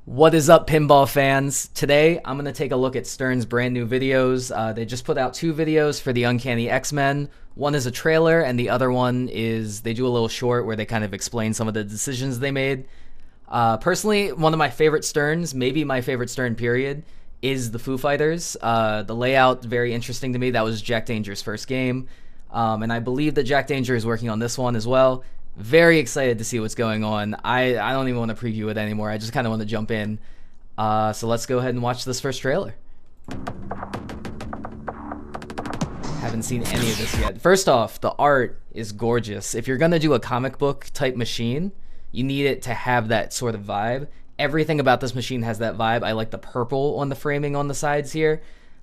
What is up, pinball fans? Today, I'm going to take a look at Stern's brand new videos. They just put out two videos for the Uncanny X-Men. One is a trailer, and the other one is they do a little short where they kind of explain some of the decisions they made. Personally, one of my favorite Sterns, maybe my favorite Stern period, is the Foo Fighters. The layout, very interesting to me. That was Jack Danger's first game. And I believe that Jack Danger is working on this one as well. Very excited to see what's going on. I don't even want to preview it anymore. I just kind of want to jump in. So let's go ahead and watch this first trailer. Haven't seen any of this yet. First off, the art is gorgeous. If you're going to do a comic book type machine, you need it to have that sort of vibe. Everything about this machine has that vibe. I like the purple on the framing on the sides here.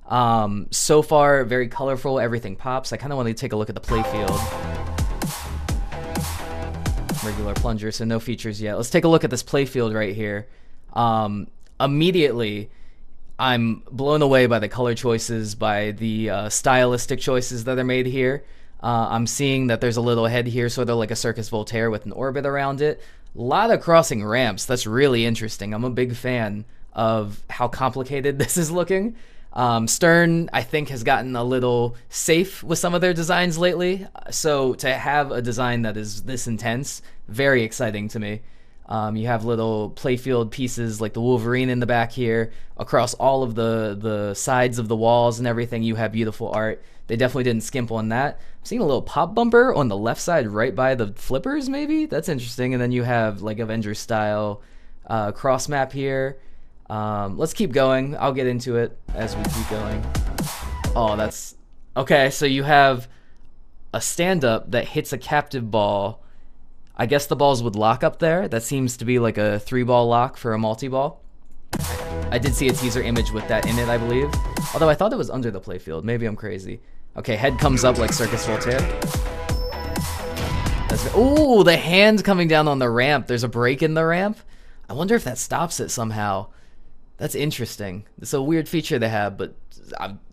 So far, very colorful. Everything pops. I kind of want to take a look at the playfield. Regular plunger, so no features yet. Let's take a look at this playfield right here. Immediately, I'm blown away by the color choices, by the stylistic choices that are made here. I'm seeing that there's a little head here, sort of like a Circus Voltaire with an orbit around it. A lot of crossing ramps. That's really interesting. I'm a big fan of how complicated this is looking. Stern, I think, has gotten a little safe with some of their designs lately. So to have a design that is this intense, very exciting to me. You have little playfield pieces like the Wolverine in the back here. Across all of the sides of the walls and everything, you have beautiful art. They definitely didn't skimp on that. I'm seeing a little pop bumper on the left side right by the flippers, maybe? That's interesting. And then you have like Avengers style cross map here. Let's keep going. I'll get into it as we keep going. Oh, that's... Okay, so you have a stand-up that hits a captive ball. I guess the balls would lock up there. That seems to be like a 3-ball lock for a multi-ball. I did see a teaser image with that in it, I believe. Although I thought it was under the playfield. Maybe I'm crazy. Okay, head comes up like Circus Voltaire. Ooh, the hand coming down on the ramp. There's a break in the ramp. I wonder if that stops it somehow. That's interesting. It's a weird feature they have, but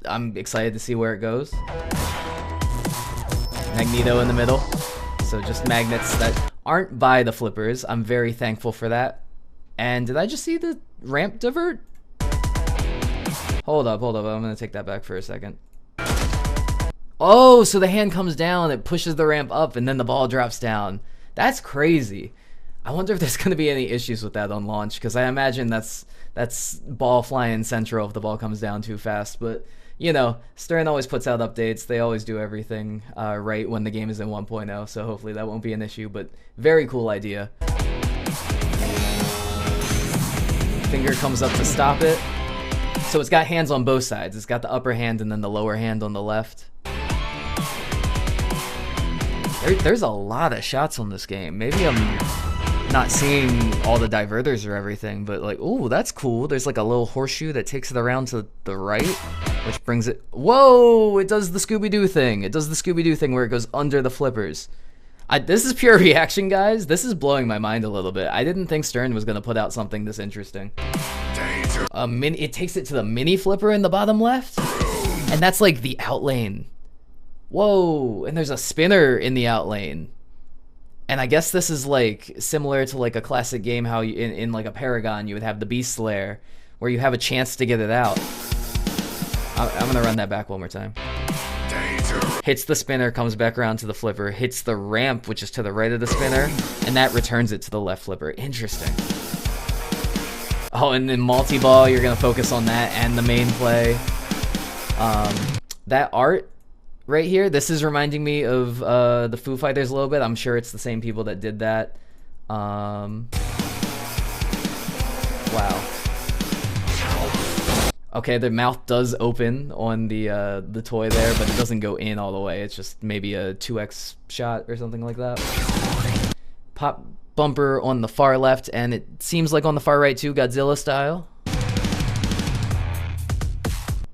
I'm excited to see where it goes. Magneto in the middle. So just magnets that aren't by the flippers. I'm very thankful for that. And did I just see the ramp divert? Hold up. I'm going to take that back for a second. Oh, so the hand comes down, it pushes the ramp up, and then the ball drops down. That's crazy. I wonder if there's going to be any issues with that on launch, because I imagine that's ball flying central if the ball comes down too fast. But, you know, Stern always puts out updates. They always do everything right when the game is in 1.0, so hopefully that won't be an issue. But very cool idea. Finger comes up to stop it. So it's got hands on both sides. It's got the upper hand and then the lower hand on the left. There's a lot of shots on this game. Maybe I'm not seeing all the diverters or everything, but like, ooh, that's cool. There's like a little horseshoe that takes it around to the right, which brings it... Whoa! It does the Scooby-Doo thing. It does the Scooby-Doo thing where it goes under the flippers. This is pure reaction, guys. This is blowing my mind a little bit. I didn't think Stern was going to put out something this interesting. It takes it to the mini flipper in the bottom left, and that's like the out lane. Whoa! And there's a spinner in the out lane. And I guess this is like similar to like a classic game, how you, in like a Paragon you would have the Beast Slayer, where you have a chance to get it out. I'm gonna run that back one more time. Hits the spinner, comes back around to the flipper, hits the ramp, which is to the right of the spinner, and that returns it to the left flipper. Interesting. Oh, and then multi-ball, you're gonna focus on that and the main play. That art right here, this is reminding me of the Foo Fighters a little bit. I'm sure it's the same people that did that. Wow. Okay, the mouth does open on the toy there, but it doesn't go in all the way. It's just maybe a 2x shot or something like that. Pop bumper on the far left, and it seems like on the far right too, Godzilla style.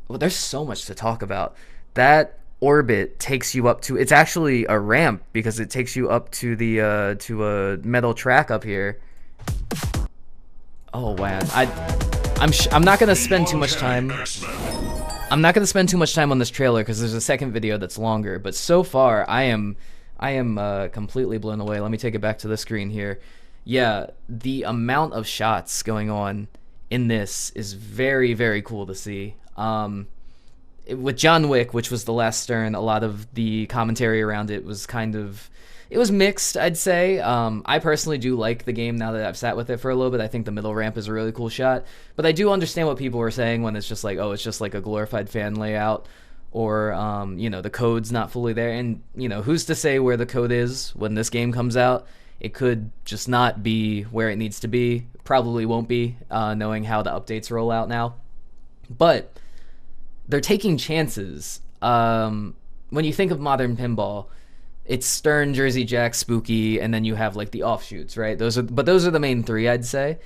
Well, there's so much to talk about. That orbit takes you up to... It's actually a ramp because it takes you up to the to a metal track up here. Oh man, I'm not gonna spend too much time. I'm not gonna spend too much time on this trailer because there's a second video that's longer. But so far, I am completely blown away. Let me take it back to the screen here. Yeah, the amount of shots going on in this is very, very cool to see. With John Wick, which was the last Stern, a lot of the commentary around it was it was mixed, I'd say. I personally do like the game now that I've sat with it for a little bit. I think the middle ramp is a really cool shot. But I do understand what people were saying when it's just like, oh, it's just like a glorified fan layout, or, the code's not fully there. And, who's to say where the code is when this game comes out? It could just not be where it needs to be. Probably won't be, knowing how the updates roll out now. But they're taking chances. When you think of modern pinball, it's Stern, Jersey Jack, Spooky, and then you have like the offshoots, right? Those are the main three, I'd say.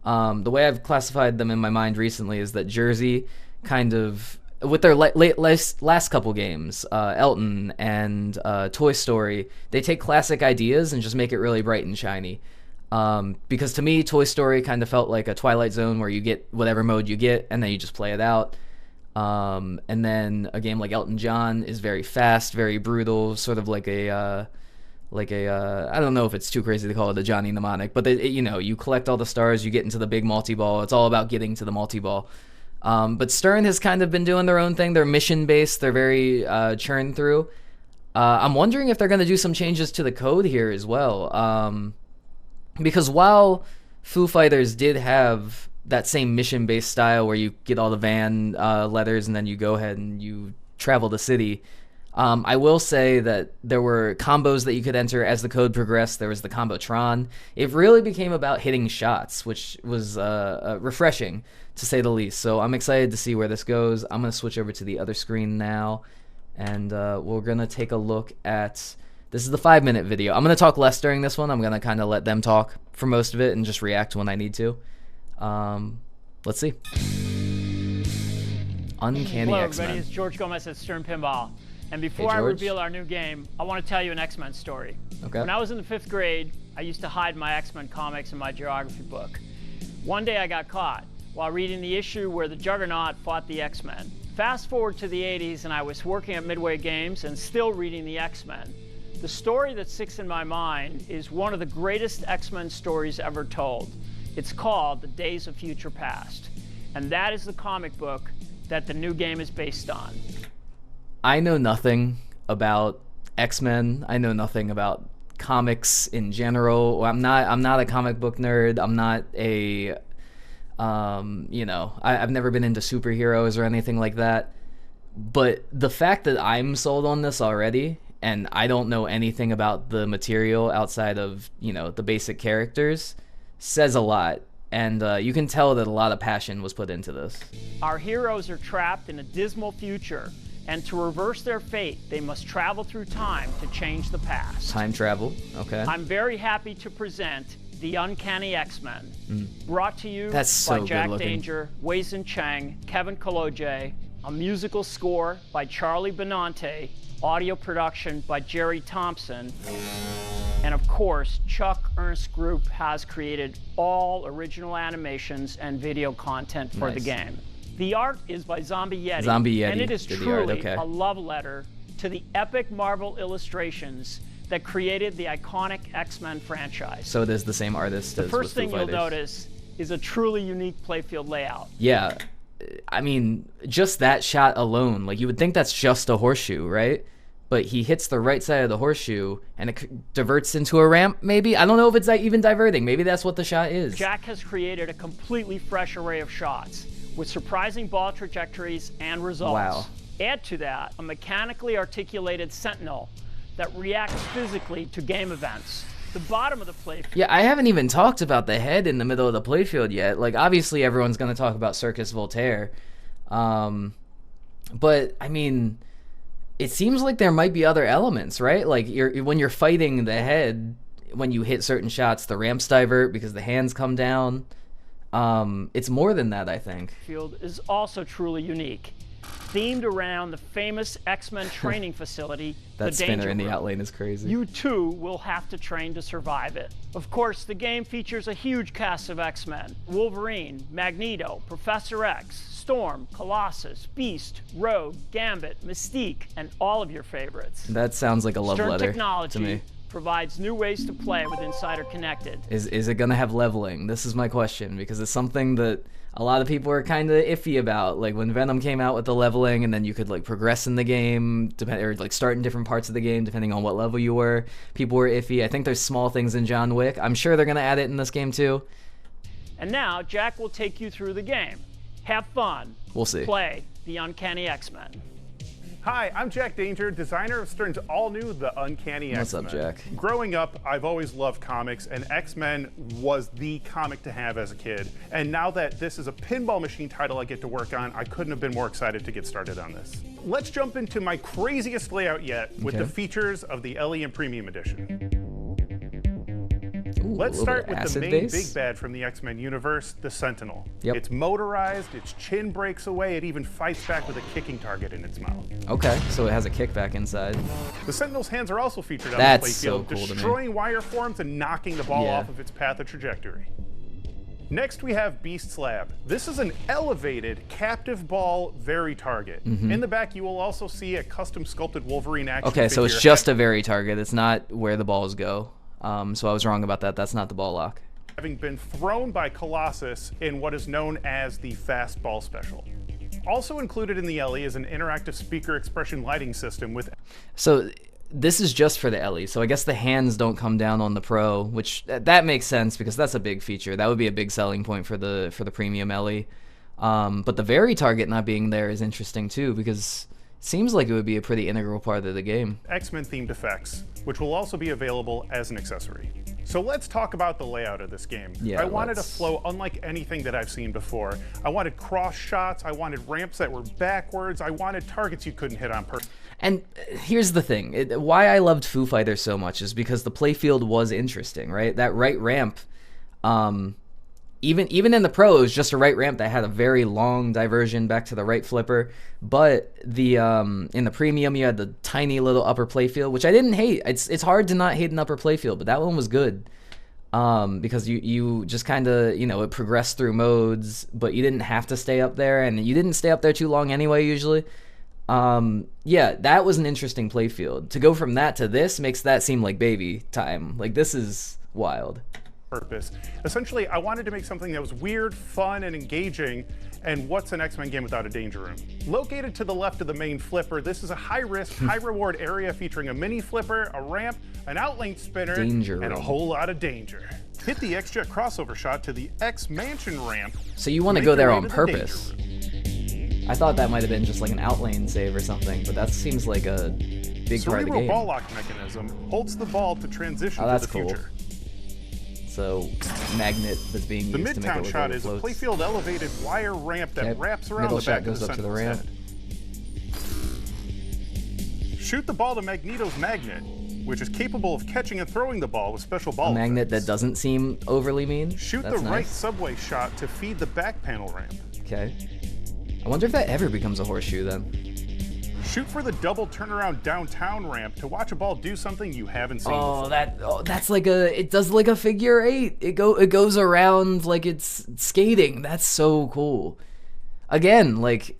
The way I've classified them in my mind recently is that Jersey kind of, with their last couple games, Elton and Toy Story, they take classic ideas and just make it really bright and shiny. Because to me, Toy Story kind of felt like a Twilight Zone where you get whatever mode you get and then you just play it out. And then a game like Elton John is very fast, very brutal, sort of like a I don't know if it's too crazy to call it a Johnny Mnemonic, but you collect all the stars, you get into the big multi-ball. It's all about getting to the multi-ball. But Stern has kind of been doing their own thing. They're mission-based. They're very churned through. I'm wondering if they're going to do some changes to the code here as well. Because while Foo Fighters did have that same mission-based style where you get all the van letters and then you go ahead and you travel the city, I will say that there were combos that you could enter as the code progressed. There was the Combotron. It really became about hitting shots, which was refreshing, to say the least. So I'm excited to see where this goes. I'm going to switch over to the other screen now, and we're going to take a look at... This is the 5-minute video. I'm going to talk less during this one. I'm going to kind of let them talk for most of it and just react when I need to. Let's see. Uncanny Hello, X-Men. everybody. It's George Gomez at Stern Pinball. And before I reveal our new game, I want to tell you an X-Men story. Okay. When I was in the 5th grade, I used to hide my X-Men comics in my geography book. One day I got caught while reading the issue where the Juggernaut fought the X-Men. Fast forward to the 80s, and I was working at Midway Games and still reading the X-Men. The story that sticks in my mind is one of the greatest X-Men stories ever told. It's called The Days of Future Past, and that is the comic book that the new game is based on. I know nothing about X-Men. I know nothing about comics in general. I'm not a comic book nerd. I'm not a I've never been into superheroes or anything like that. But the fact that I'm sold on this already, and I don't know anything about the material outside of, the basic characters, says a lot. And you can tell that a lot of passion was put into this. Our heroes are trapped in a dismal future, and to reverse their fate, they must travel through time to change the past. Time travel, okay. I'm very happy to present the Uncanny X-Men, brought to you so by Jack good-looking. Danger, Wei-Sin Cheng, Kevin Koloje, a musical score by Charlie Benante, audio production by Jerry Thompson, and of course, Chuck Ernst Group has created all original animations and video content for the game. The art is by Zombie Yeti, and it is truly a love letter to the epic Marvel illustrations that created the iconic X-Men franchise. So it is the same artist as with Foo Fighters. The first thing you'll notice is a truly unique playfield layout. Yeah, I mean, just that shot alone, like you would think that's just a horseshoe, right? But he hits the right side of the horseshoe and it diverts into a ramp, maybe? I don't know if it's like even diverting. Maybe that's what the shot is. Jack has created a completely fresh array of shots with surprising ball trajectories and results. Wow. Add to that a mechanically articulated sentinel that reacts physically to game events. The bottom of the playfield. Yeah, I haven't even talked about the head in the middle of the playfield yet. Like, obviously everyone's going to talk about Circus Voltaire. But, I mean, it seems like there might be other elements, right? Like, when you're fighting the head, when you hit certain shots, the ramps divert because the hands come down. It's more than that, I think. Field is also truly unique. Themed around the famous X-Men training facility, That the spinner Danger in the Room. outlane is crazy. You too will have to train to survive it. Of course, the game features a huge cast of X-Men: Wolverine, Magneto, Professor X, Storm, Colossus, Beast, Rogue, Gambit, Mystique, and all of your favorites. That sounds like a love Stern letter Technology to me. provides new ways to play with Insider Connected. Is it going to have leveling? This is my question, because it's something that a lot of people were kind of iffy about. Like when Venom came out with the leveling, and then you could like progress in the game, or like start in different parts of the game depending on what level you were. People were iffy. I think there's small things in John Wick. I'm sure they're gonna add it in this game too. And now Jack will take you through the game. Have fun. We'll see. Play the Uncanny X-Men. Hi, I'm Jack Danger, designer of Stern's all-new The Uncanny X-Men. What's up, Jack? Growing up, I've always loved comics, and X-Men was the comic to have as a kid. And now that this is a pinball machine title I get to work on, I couldn't have been more excited to get started on this. Let's jump into my craziest layout yet with the features of the LE and Premium Edition. Ooh, Let's start with the main base. big bad from the X-Men universe, the Sentinel. Yep. It's motorized, its chin breaks away, it even fights back with a kicking target in its mouth. Okay, so it has a kickback inside. The Sentinel's hands are also featured on That's the playfield, so cool to me. destroying wire forms and knocking the ball Yeah. off of its path of trajectory. Next we have Beast's Lab. This is an elevated captive ball Very Target. In the back you will also see a custom sculpted Wolverine action Okay, so it's figure just a Very Target. It's not where the balls go. So I was wrong about that. That's not the ball lock. having been thrown by Colossus in what is known as the Fastball Special. Also included in the LE is an interactive speaker expression lighting system with... So this is just for the LE, so I guess the hands don't come down on the Pro, which that makes sense because that's a big feature. That would be a big selling point for the premium LE. But the Very Target not being there is interesting too because it seems like it would be a pretty integral part of the game. X-Men themed effects, which will also be available as an accessory. So let's talk about the layout of this game. Yeah, I wanted a flow unlike anything that I've seen before. I wanted cross shots, I wanted ramps that were backwards, I wanted targets you couldn't hit on purpose. And here's the thing, why I loved Foo Fighters so much is because the playfield was interesting, right? That right ramp, even in the Pro, it was just a right ramp that had a very long diversion back to the right flipper. But the in the Premium, you had the tiny little upper playfield, which I didn't hate. It's hard to not hate an upper playfield, but that one was good because you just kind of, you know, it progressed through modes, but you didn't have to stay up there, and you didn't stay up there too long anyway, usually. Yeah, that was an interesting playfield. To go from that to this makes that seem like baby time. Like, this is wild. Purpose. Essentially, I wanted to make something that was weird, fun, and engaging, and what's an X-Men game without a danger room? Located to the left of the main flipper, this is a high-risk, high-reward area featuring a mini flipper, a ramp, an outlane spinner, Danger and a room. whole lot of danger. Hit the X-Jet crossover shot to the X-Mansion ramp. So you want to Make go your there way on to the purpose. I thought that might have been just like an outlane save or something, but that seems like a big part of the Cerebral game. ball lock mechanism holds the ball to transition Oh, that's to the cool. future. So, magnet that's being The used to make it midtown look shot like it is a floats. playfield elevated wire ramp that Okay, wraps around middle the shot back goes of the up to the Sentinel's ramp. head. Shoot the ball to Magneto's magnet, which is capable of catching and throwing the ball with special ball A magnet that effects. doesn't seem overly mean. Shoot That's the nice. right subway shot to feed the back panel ramp. Okay. I wonder if that ever becomes a horseshoe then. Shoot for the double turnaround downtown ramp to watch a ball do something you haven't seen before. That's like it does like a figure eight. It goes around like it's skating. That's so cool. Again, like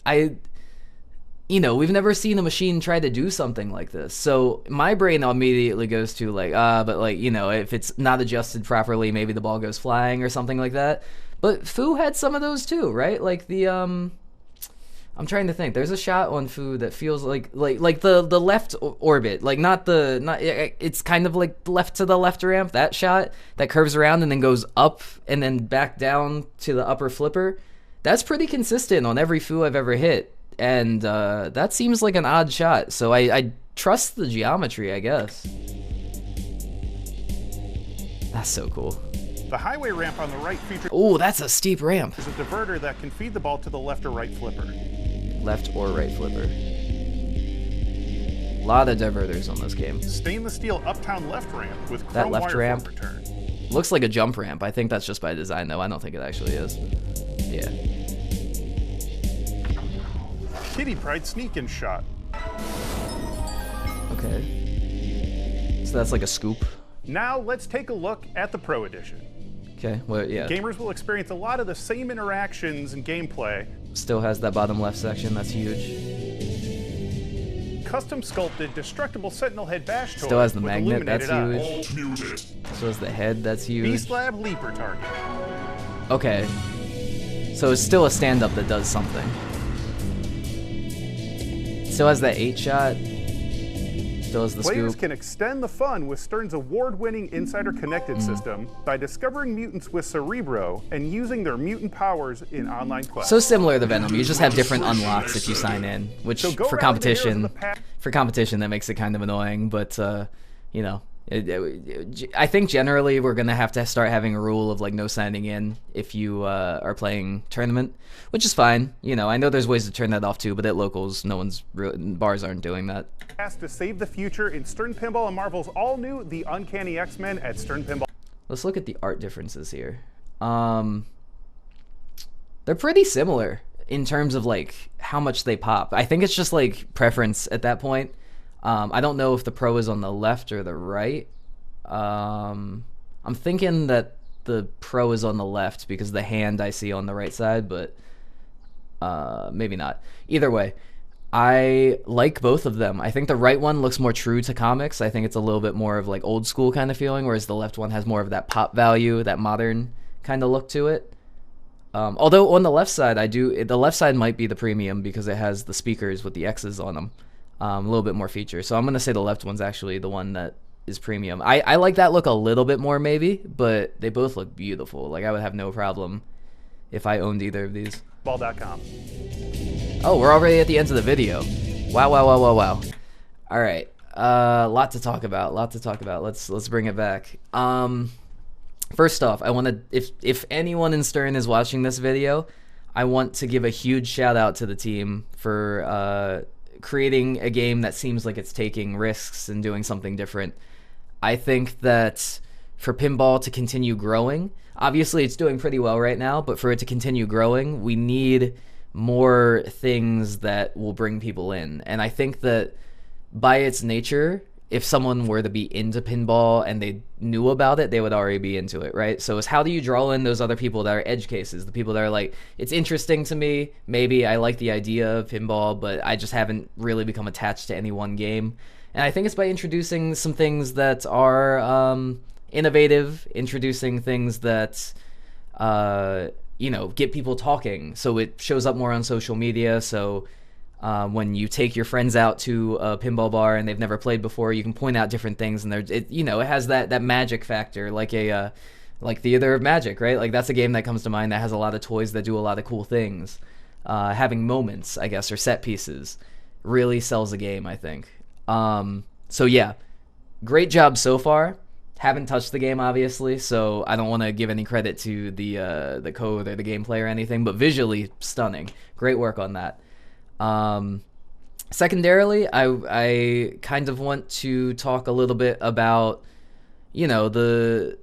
we've never seen a machine try to do something like this. So my brain immediately goes to like, but like, if it's not adjusted properly, maybe the ball goes flying or something like that. But Foo had some of those too, right? Like the I'm trying to think. There's a shot on Foo that feels like the left orbit, like it's kind of like left to the left ramp. That shot that curves around and then goes up and then back down to the upper flipper. That's pretty consistent on every Foo I've ever hit, and that seems like an odd shot. So I trust the geometry, I guess. That's so cool. The highway ramp on the right features Oh, that's a steep ramp. a diverter that can feed the ball to the left or right flipper. Left or right flipper. A lot of diverters on this game. Stainless steel uptown left ramp with That chrome left wire ramp. form return. Looks like a jump ramp. I think that's just by design, though. I don't think it actually is. Yeah. Kitty Pride sneak-in shot. Okay. So that's like a scoop. Now let's take a look at the Pro Edition. Okay. Well, yeah. Gamers will experience a lot of the same interactions and gameplay. Still has that bottom left section. That's huge. Custom sculpted destructible Sentinel head bash toy. Still has the with magnet. That's illuminated eyes. huge. So has the head. That's huge. Beast Lab leaper target. Okay. So it's still a stand-up that does something. Still has that 8-shot. Still has the Players scoop. can extend the fun with Stern's award-winning Insider Connected system by discovering mutants with Cerebro and using their mutant powers in online quests. So similar to Venom, you just have different unlocks if you sign in, which So go for rally the heroes of competition, the past. that makes it kind of annoying. But you know, I think generally we're gonna have to start having a rule of like no signing in if you are playing tournament, which is fine. You know, I know there's ways to turn that off too, but at locals, bars aren't doing that. To save the future in Stern Pinball and Marvel's all-new The Uncanny X-Men at Stern Pinball. Let's look at the art differences here. They're pretty similar in terms of like how much they pop. I think it's just like preference at that point. I don't know if the Pro is on the left or the right. I'm thinking that the Pro is on the left because the hand I see on the right side, but maybe not. Either way, I like both of them. I think the right one looks more true to comics. I think it's a little bit more of like old school kind of feeling, whereas the left one has more of that pop value, that modern kind of look to it. Although on the left side, the left side might be the premium because it has the speakers with the X's on them. A little bit more features. So I'm going to say the left one's actually the one that is premium. I like that look a little bit more maybe, but they both look beautiful. Like I would have no problem if I owned either of these. Ball.com. Oh, we're already at the end of the video. Wow. All right. Lot to talk about. Let's bring it back. First off, I want to, if anyone in Stern is watching this video, I want to give a huge shout out to the team for creating a game that seems like it's taking risks and doing something different. I think that for pinball to continue growing, obviously it's doing pretty well right now, but for it to continue growing, we need more things that will bring people in. And I think that by its nature, if someone were to be into pinball and they knew about it, they would already be into it, right? So it's how do you draw in those other people that are edge cases, the people that are like, it's interesting to me, maybe I like the idea of pinball, but I just haven't really become attached to any one game. And I think it's by introducing some things that are innovative, introducing things that get people talking, so it shows up more on social media. So when you take your friends out to a pinball bar and they've never played before, you can point out different things, and it has that magic factor, like like Theater of Magic, right? Like that's a game that comes to mind that has a lot of toys that do a lot of cool things. Having moments, I guess, or set pieces really sells a game, I think. So yeah, great job so far. Haven't touched the game, obviously, so I don't want to give any credit to the code or the gameplay or anything, but visually stunning. Great work on that. Secondarily, I kind of want to talk a little bit about, the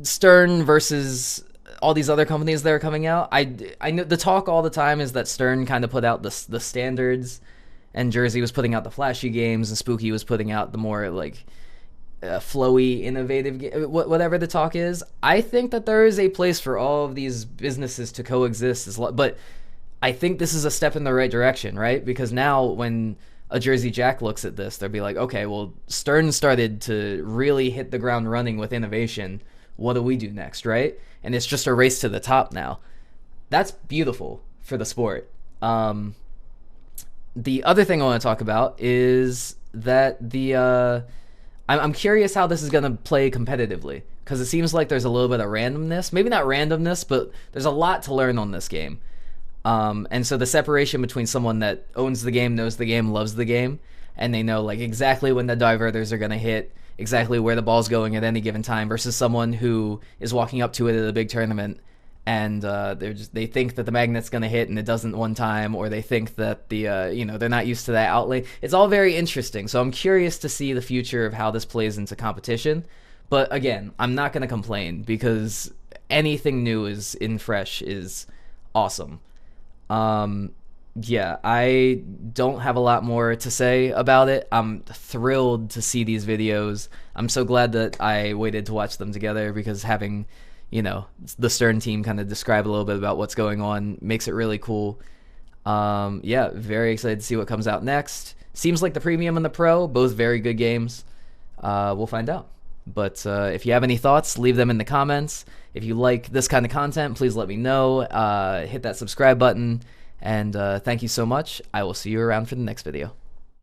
Stern versus all these other companies that are coming out. I know the talk all the time is that Stern kind of put out the standards, and Jersey was putting out the flashy games, and Spooky was putting out the more like flowy, innovative, whatever the talk is. I think that there is a place for all of these businesses to coexist, but I think this is a step in the right direction, right? Because now when a Jersey Jack looks at this, they'll be like, okay, well, Stern started to really hit the ground running with innovation. What do we do next, right? And it's just a race to the top now. That's beautiful for the sport. The other thing I want to talk about is that I'm curious how this is going to play competitively, because it seems like there's a little bit of randomness. Maybe not randomness, but there's a lot to learn on this game. And so the separation between someone that owns the game, knows the game, loves the game, and they know like exactly when the diverters are going to hit, exactly where the ball's going at any given time, versus someone who is walking up to it at a big tournament and they think that the magnet's going to hit and it doesn't one time, or they think that they're not used to that outlay. It's all very interesting. So I'm curious to see the future of how this plays into competition. But again, I'm not going to complain, because anything new in fresh is awesome. Yeah, I don't have a lot more to say about it. I'm thrilled to see these videos. I'm so glad that I waited to watch them together, because having, the Stern team kind of describe a little bit about what's going on makes it really cool. Yeah, very excited to see what comes out next. Seems like the Premium and the Pro, both very good games. We'll find out. But if you have any thoughts, leave them in the comments. If you like this kind of content, please let me know. Hit that subscribe button. And thank you so much. I will see you around for the next video.